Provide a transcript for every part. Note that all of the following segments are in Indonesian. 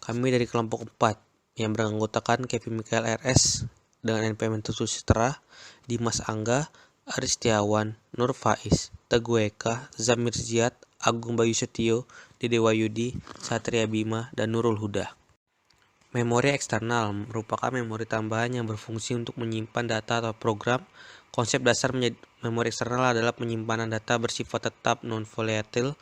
Kami dari kelompok 4 yang beranggotakan Kevin Michael RS dengan NPM 7 Dimas Angga, Aris Setiawan, Nur Faiz, Teguh Eka, Zamir Ziad, Agung Bayu Setio, Dede Wayudi, Satria Bima, dan Nurul Huda. Memori eksternal merupakan memori tambahan yang berfungsi untuk menyimpan data atau program. Konsep dasar memori eksternal adalah penyimpanan data bersifat tetap non-volatile,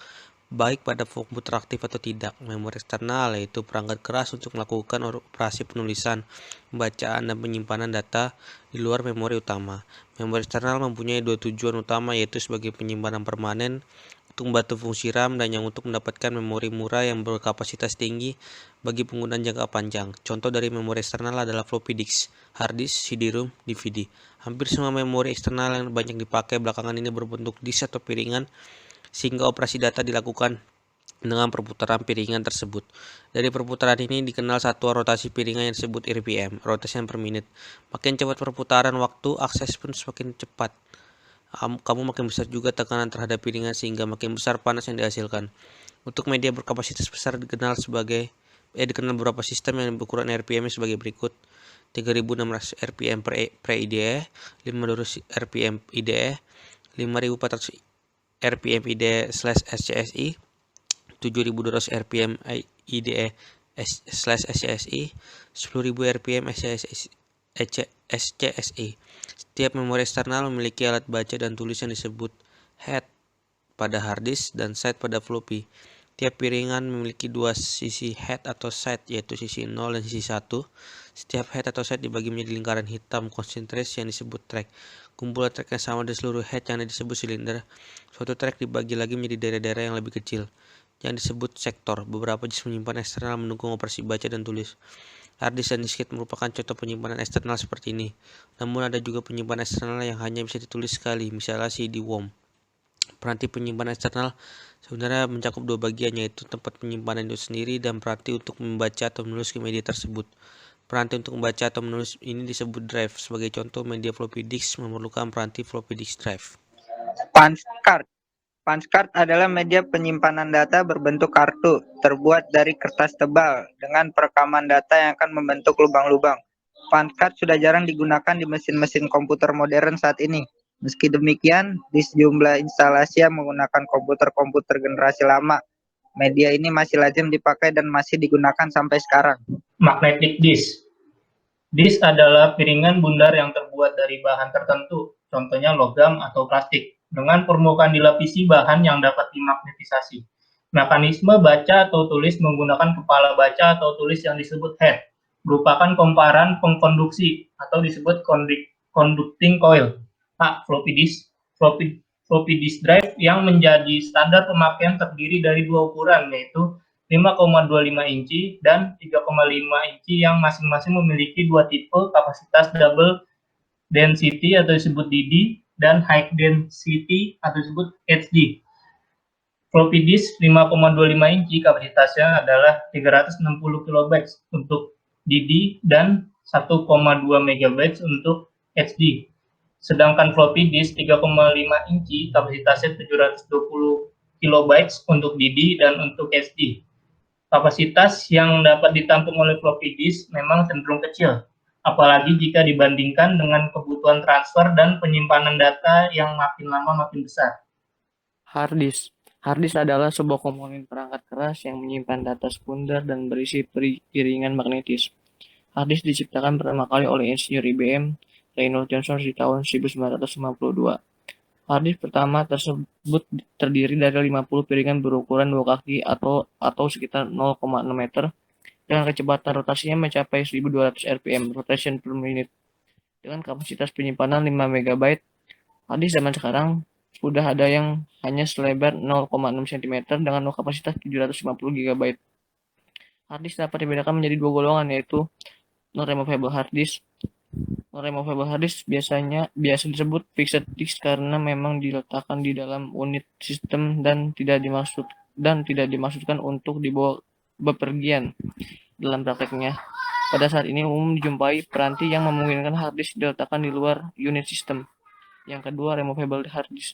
baik pada komputer aktif atau tidak. Memori eksternal yaitu perangkat keras untuk melakukan operasi penulisan, pembacaan, dan penyimpanan data di luar memori utama. Memori eksternal mempunyai dua tujuan utama, yaitu sebagai penyimpanan permanen untuk membantu fungsi RAM dan yang untuk mendapatkan memori murah yang berkapasitas tinggi bagi penggunaan jangka panjang. Contoh dari memori eksternal adalah floppy disk, hard disk, CD-ROM, DVD. Hampir semua memori eksternal yang banyak dipakai belakangan ini berbentuk disk atau piringan, sehingga operasi data dilakukan dengan perputaran piringan tersebut. Dari perputaran ini dikenal satuan rotasi piringan yang disebut RPM, rotation per minute. Makin cepat perputaran waktu, akses pun semakin cepat. Kamu makin besar juga tekanan terhadap piringan sehingga makin besar panas yang dihasilkan. Untuk media berkapasitas besar dikenal beberapa sistem yang berukuran RPM sebagai berikut: 3600 RPM per IDE, 500 RPM IDE, 5400 RPM IDE/SCSI, 7200 RPM IDE/SCSI, 10.000 RPM SCSI. Setiap memori eksternal memiliki alat baca dan tulis yang disebut head pada hard disk dan side pada floppy. Tiap piringan memiliki dua sisi head atau side, yaitu sisi 0 dan sisi 1. Setiap head atau side dibagi menjadi lingkaran hitam konsentrasi yang disebut track. Kumpulan track yang sama dari seluruh head yang disebut silinder. Suatu track dibagi lagi menjadi daerah-daerah yang lebih kecil, yang disebut sektor. Beberapa jenis penyimpanan eksternal mendukung operasi baca dan tulis. Hard disk dan disket merupakan contoh penyimpanan eksternal seperti ini. Namun ada juga penyimpanan eksternal yang hanya bisa ditulis sekali, misalnya CD-ROM. Peranti penyimpanan eksternal sebenarnya mencakup dua bagian, yaitu tempat penyimpanan itu sendiri dan peranti untuk membaca atau menulis ke media tersebut. Peranti untuk membaca atau menulis ini disebut drive. Sebagai contoh, media floppy disk memerlukan peranti floppy disk drive. Punch card. Punch card adalah media penyimpanan data berbentuk kartu, terbuat dari kertas tebal dengan perekaman data yang akan membentuk lubang-lubang. Punch card sudah jarang digunakan di mesin-mesin komputer modern saat ini. Meski demikian, di sejumlah instalasi yang menggunakan komputer-komputer generasi lama, media ini masih lazim dipakai dan masih digunakan sampai sekarang. Magnetic disk. Disk adalah piringan bundar yang terbuat dari bahan tertentu, contohnya logam atau plastik, dengan permukaan dilapisi bahan yang dapat dimagnetisasi. Mekanisme baca atau tulis menggunakan kepala baca atau tulis yang disebut head, merupakan komparan pengkonduksi atau disebut conducting coil. Floppy disk. Floppy disk drive yang menjadi standar pemakaian terdiri dari dua ukuran, yaitu 5,25 inci dan 3,5 inci yang masing-masing memiliki dua tipe kapasitas double density atau disebut DD dan high density atau disebut HD. Floppy disk 5,25 inci kapasitasnya adalah 360 KB untuk DD dan 1,2 MB untuk HD. Sedangkan floppy disk 3,5 inci kapasitasnya 720 KB untuk DD dan untuk HD. Kapasitas yang dapat ditampung oleh floppy disk memang cenderung kecil, apalagi jika dibandingkan dengan kebutuhan transfer dan penyimpanan data yang makin lama makin besar. Hard disk. Hard disk adalah sebuah komponen perangkat keras yang menyimpan data sekunder dan berisi piringan magnetis. Hard disk diciptakan pertama kali oleh insinyur IBM, Reynolds Johnson di tahun 1952. Hard disk pertama tersebut terdiri dari 50 piringan berukuran 2 kaki atau sekitar 0,6 meter dengan kecepatan rotasinya mencapai 1200 RPM (rotation per minute) dengan kapasitas penyimpanan 5 MB. Hard disk zaman sekarang sudah ada yang hanya selebar 0,6 cm dengan kapasitas 750 GB. Hard disk dapat dibedakan menjadi dua golongan, yaitu non-removable hard disk. Non-removable hard disk biasa disebut fixed disk karena memang diletakkan di dalam unit sistem dan tidak dimaksudkan untuk dibawa bepergian. Dalam prakteknya, pada saat ini umum dijumpai peranti yang memungkinkan hard disk diletakkan di luar unit sistem. Yang kedua, removable hard disk.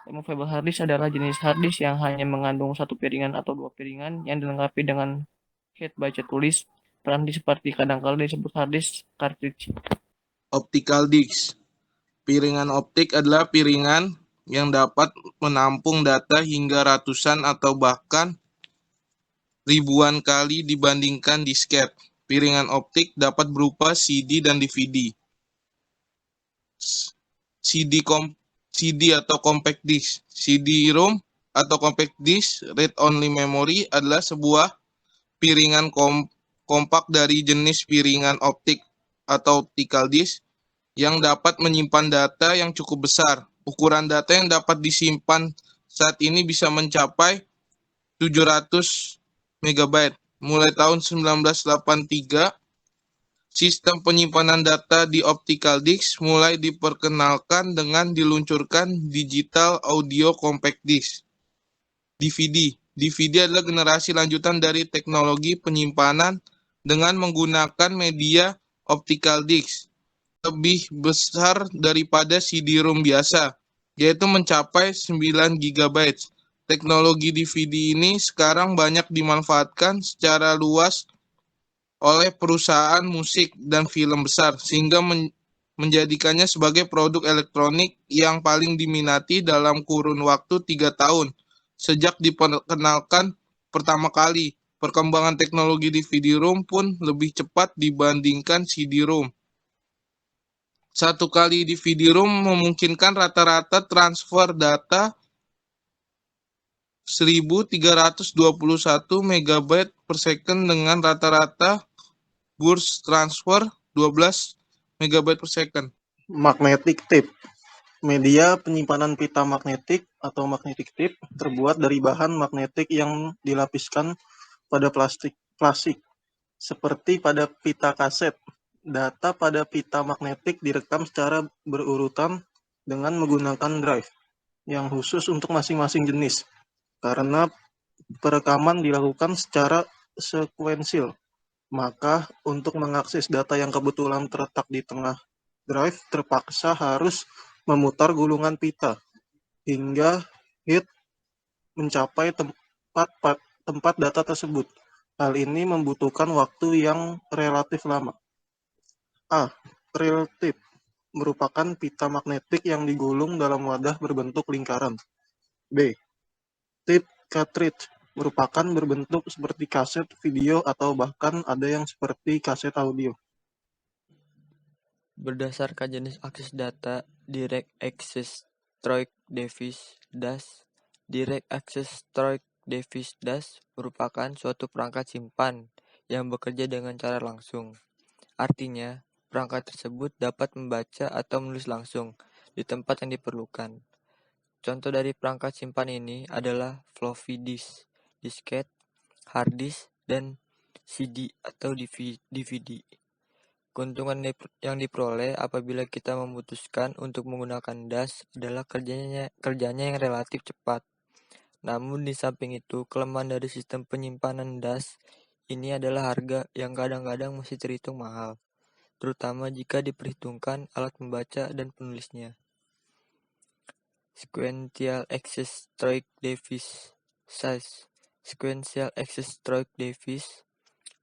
Removable hard disk adalah jenis hard disk yang hanya mengandung satu piringan atau dua piringan yang dilengkapi dengan head baca tulis. Peran disk seperti kadangkala disebut hard disk cartridge. Optical disk. Piringan optik adalah piringan yang dapat menampung data hingga ratusan atau bahkan ribuan kali dibandingkan disket. Piringan optik dapat berupa CD dan DVD. CD atau compact disk. CD-ROM atau compact disk read-only memory adalah sebuah piringan kompak dari jenis piringan optik atau optical disk yang dapat menyimpan data yang cukup besar. Ukuran data yang dapat disimpan saat ini bisa mencapai 700 MB. Mulai tahun 1983, sistem penyimpanan data di optical disk mulai diperkenalkan dengan diluncurkan digital audio compact disk. DVD. DVD adalah generasi lanjutan dari teknologi penyimpanan dengan menggunakan media optical disk lebih besar daripada CD-ROM biasa, yaitu mencapai 9 GB. Teknologi DVD ini sekarang banyak dimanfaatkan secara luas oleh perusahaan musik dan film besar, sehingga menjadikannya sebagai produk elektronik yang paling diminati dalam kurun waktu 3 tahun. Sejak diperkenalkan pertama kali, perkembangan teknologi DVD-ROM pun lebih cepat dibandingkan CD-ROM. Satu kali DVD-ROM memungkinkan rata-rata transfer data 1321 MB per second dengan rata-rata burst transfer 12 MB per second. Magnetic tape. Media penyimpanan pita magnetik atau magnetic tape terbuat dari bahan magnetik yang dilapiskan pada plastik seperti pada pita kaset. Data pada pita magnetik direkam secara berurutan dengan menggunakan drive yang khusus untuk masing-masing jenis. Karena perekaman dilakukan secara sekuensil, maka untuk mengakses data yang kebetulan terletak di tengah drive terpaksa harus memutar gulungan pita hingga hit mencapai tempat data tersebut. Hal ini membutuhkan waktu yang relatif lama. A. Reel tape merupakan pita magnetik yang digulung dalam wadah berbentuk lingkaran. B. Tape cartridge merupakan berbentuk seperti kaset video atau bahkan ada yang seperti kaset audio. Berdasarkan jenis akses data, Direct Access Stroke Device DAS. Direct Access Stroke Device DAS merupakan suatu perangkat simpan yang bekerja dengan cara langsung. Artinya, perangkat tersebut dapat membaca atau menulis langsung di tempat yang diperlukan. Contoh dari perangkat simpan ini adalah floppy disk, disket, hard disk, dan CD atau DVD. Keuntungan yang diperoleh apabila kita memutuskan untuk menggunakan DAS adalah kerjanya yang relatif cepat. Namun di samping itu, kelemahan dari sistem penyimpanan DAS ini adalah harga yang kadang-kadang masih terhitung mahal, terutama jika diperhitungkan alat membaca dan penulisnya. Sequential Access Stroke Device (SAS). Sequential Access Stroke Device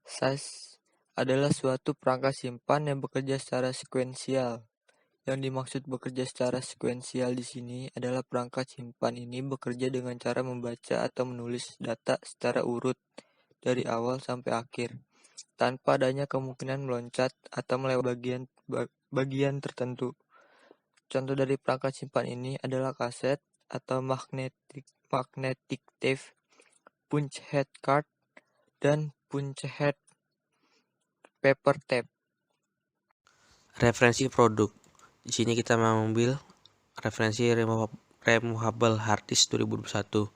(SAS) adalah suatu perangkat simpan yang bekerja secara sekuensial. Yang dimaksud bekerja secara sekuensial di sini adalah perangkat simpan ini bekerja dengan cara membaca atau menulis data secara urut dari awal sampai akhir, tanpa adanya kemungkinan meloncat atau melewati bagian tertentu. Contoh dari perangkat simpan ini adalah kaset atau magnetic tape, punch head card, dan punch head paper tape. Referensi produk. Di sini kita mengambil referensi removable hard disk 2021.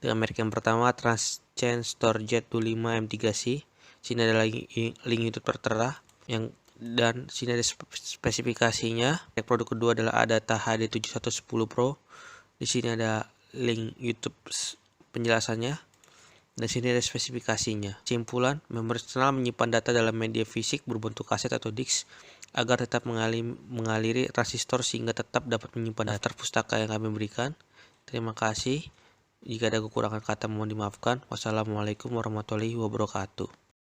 Dengan merek yang pertama Transcend StoreJet 25 M3C. Sini ada link YouTube tertera dan sini ada spesifikasinya. Produk kedua adalah Adata HD 7110 Pro. Di sini ada link YouTube penjelasannya. Dan sini ada spesifikasinya. Simpulan, memori eksternal menyimpan data dalam media fisik berbentuk kaset atau disk agar tetap mengaliri transistor sehingga tetap dapat menyimpan daftar pustaka yang kami berikan. Terima kasih. Jika ada kekurangan kata mohon dimaafkan. Wassalamualaikum warahmatullahi wabarakatuh.